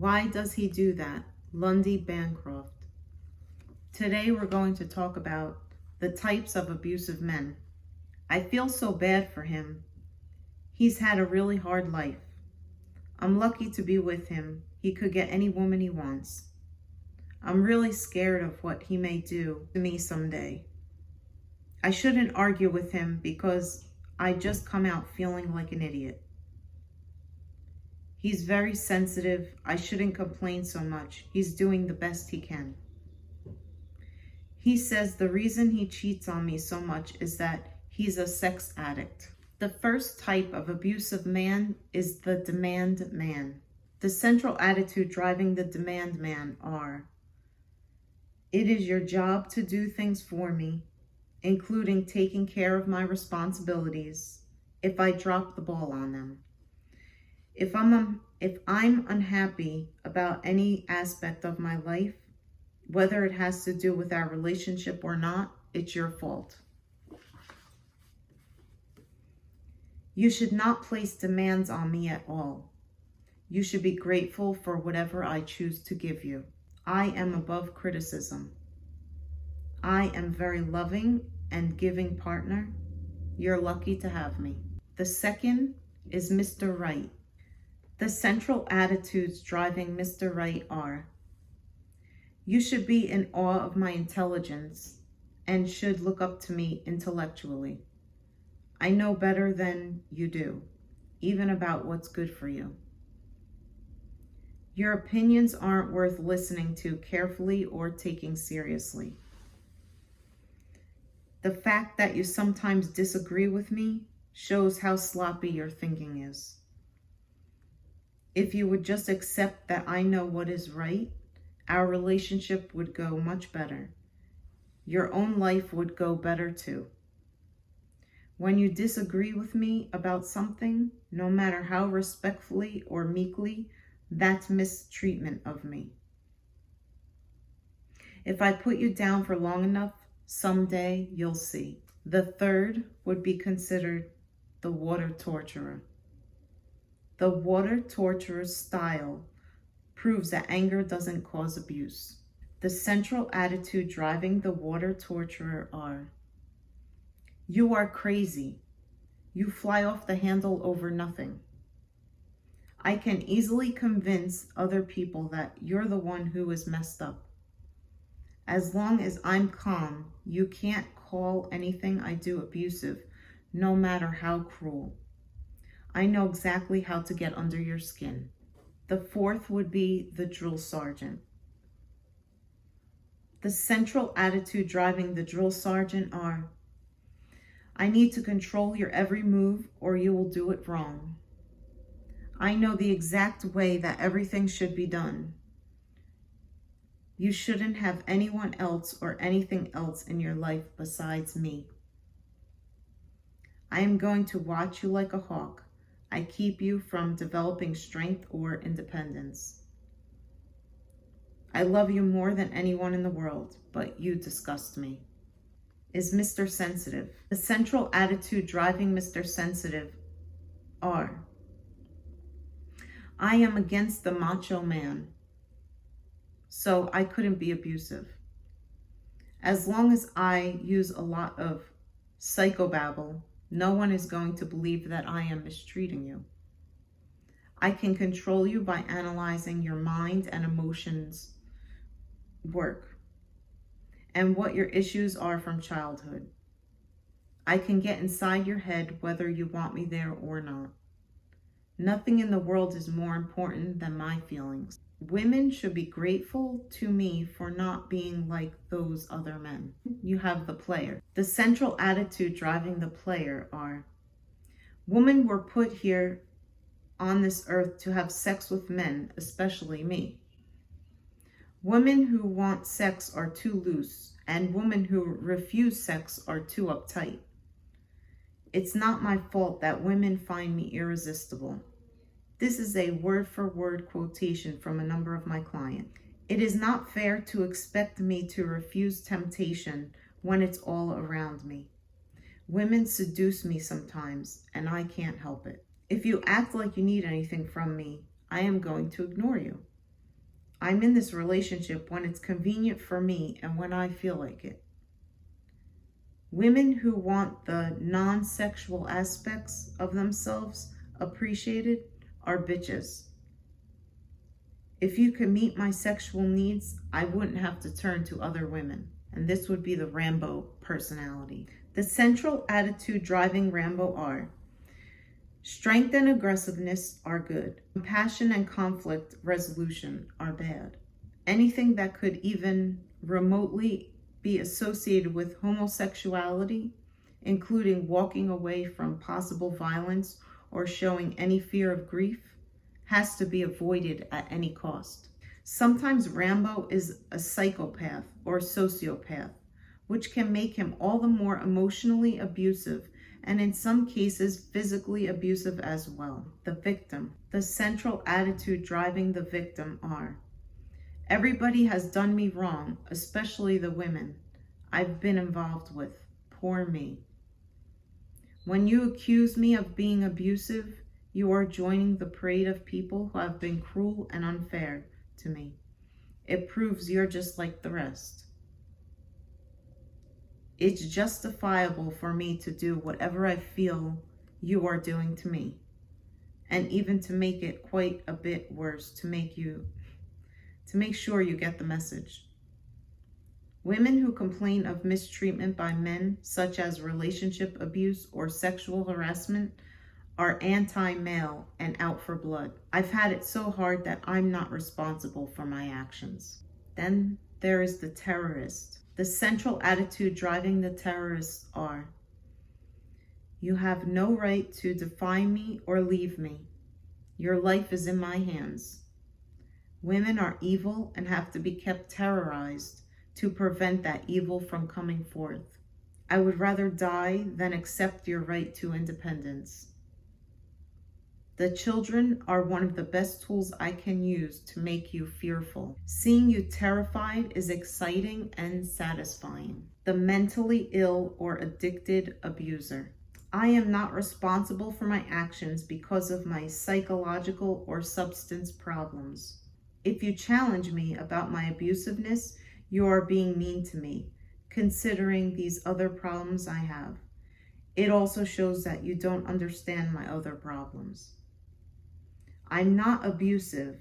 Why does he do that? Lundy Bancroft. Today we're going to talk about the types of abusive men. I feel so bad for him. He's had a really hard life. I'm lucky to be with him. He could get any woman he wants. I'm really scared of what he may do to me someday. I shouldn't argue with him because I just come out feeling like an idiot. He's very sensitive. I shouldn't complain so much. He's doing the best he can. He says the reason he cheats on me so much is that he's a sex addict. The first type of abusive man is the demand man. The central attitude driving the demand man are: it is your job to do things for me, including taking care of my responsibilities if I drop the ball on them. If I'm unhappy about any aspect of my life, whether it has to do with our relationship or not, it's your fault. You should not place demands on me at all. You should be grateful for whatever I choose to give you. I am above criticism. I am very loving and giving partner. You're lucky to have me. The second is Mr. Right. The central attitudes driving Mr. Right are: you should be in awe of my intelligence and should look up to me intellectually. I know better than you do, even about what's good for you. Your opinions aren't worth listening to carefully or taking seriously. The fact that you sometimes disagree with me shows how sloppy your thinking is. If you would just accept that I know what is right, our relationship would go much better. Your own life would go better too. When you disagree with me about something, no matter how respectfully or meekly, that's mistreatment of me. If I put you down for long enough, someday you'll see. The third would be considered the water torturer. The water torturer style proves that anger doesn't cause abuse. The central attitude driving the water torturer are: you are crazy. You fly off the handle over nothing. I can easily convince other people that you're the one who is messed up. As long as I'm calm, you can't call anything I do abusive, no matter how cruel. I know exactly how to get under your skin. The fourth would be the drill sergeant. The central attitude driving the drill sergeant are: I need to control your every move or you will do it wrong. I know the exact way that everything should be done. You shouldn't have anyone else or anything else in your life besides me. I am going to watch you like a hawk. I keep you from developing strength or independence. I love you more than anyone in the world, but you disgust me. Is Mr. Sensitive. The central attitude driving Mr. Sensitive are: I am against the macho man, so I couldn't be abusive. As long as I use a lot of psychobabble, no one is going to believe that I am mistreating you. I can control you by analyzing your mind and emotions work and what your issues are from childhood. I can get inside your head whether you want me there or not. Nothing in the world is more important than my feelings. Women should be grateful to me for not being like those other men. You have the player. The central attitude driving the player are: women were put here on this earth to have sex with men, especially me. Women who want sex are too loose, and women who refuse sex are too uptight. It's not my fault that women find me irresistible. This is a word-for-word quotation from a number of my clients. It is not fair to expect me to refuse temptation when it's all around me. Women seduce me sometimes, and I can't help it. If you act like you need anything from me, I am going to ignore you. I'm in this relationship when it's convenient for me and when I feel like it. Women who want the non-sexual aspects of themselves appreciated are bitches. If you could meet my sexual needs, I wouldn't have to turn to other women. And this would be the Rambo personality. The central attitude driving Rambo are: strength and aggressiveness are good. Compassion and conflict resolution are bad. Anything that could even remotely be associated with homosexuality, including walking away from possible violence or showing any fear of grief, has to be avoided at any cost. Sometimes Rambo is a psychopath or sociopath, which can make him all the more emotionally abusive and in some cases physically abusive as well. The victim. The central attitude driving the victim are: everybody has done me wrong, especially the women I've been involved with. Poor me. When you accuse me of being abusive, you are joining the parade of people who have been cruel and unfair to me. It proves you're just like the rest. It's justifiable for me to do whatever I feel you are doing to me, and even to make it quite a bit worse to make sure you get the message. Women who complain of mistreatment by men, such as relationship abuse or sexual harassment, are anti-male and out for blood. I've had it so hard that I'm not responsible for my actions. Then there is the terrorist. The central attitude driving the terrorists are: you have no right to defy me or leave me. Your life is in my hands. Women are evil and have to be kept terrorized to prevent that evil from coming forth. I would rather die than accept your right to independence. The children are one of the best tools I can use to make you fearful. Seeing you terrified is exciting and satisfying. The mentally ill or addicted abuser. I am not responsible for my actions because of my psychological or substance problems. If you challenge me about my abusiveness, you are being mean to me, considering these other problems I have. It also shows that you don't understand my other problems. I'm not abusive.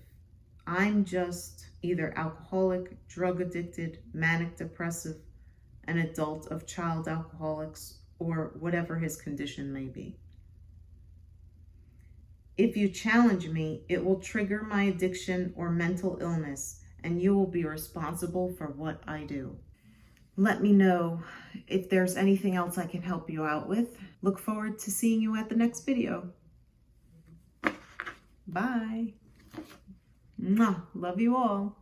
I'm just either alcoholic, drug addicted, manic depressive, an adult of child alcoholics, or whatever his condition may be. If you challenge me, it will trigger my addiction or mental illness, and you will be responsible for what I do. Let me know if there's anything else I can help you out with. Look forward to seeing you at the next video. Bye. Mwah. Love you all.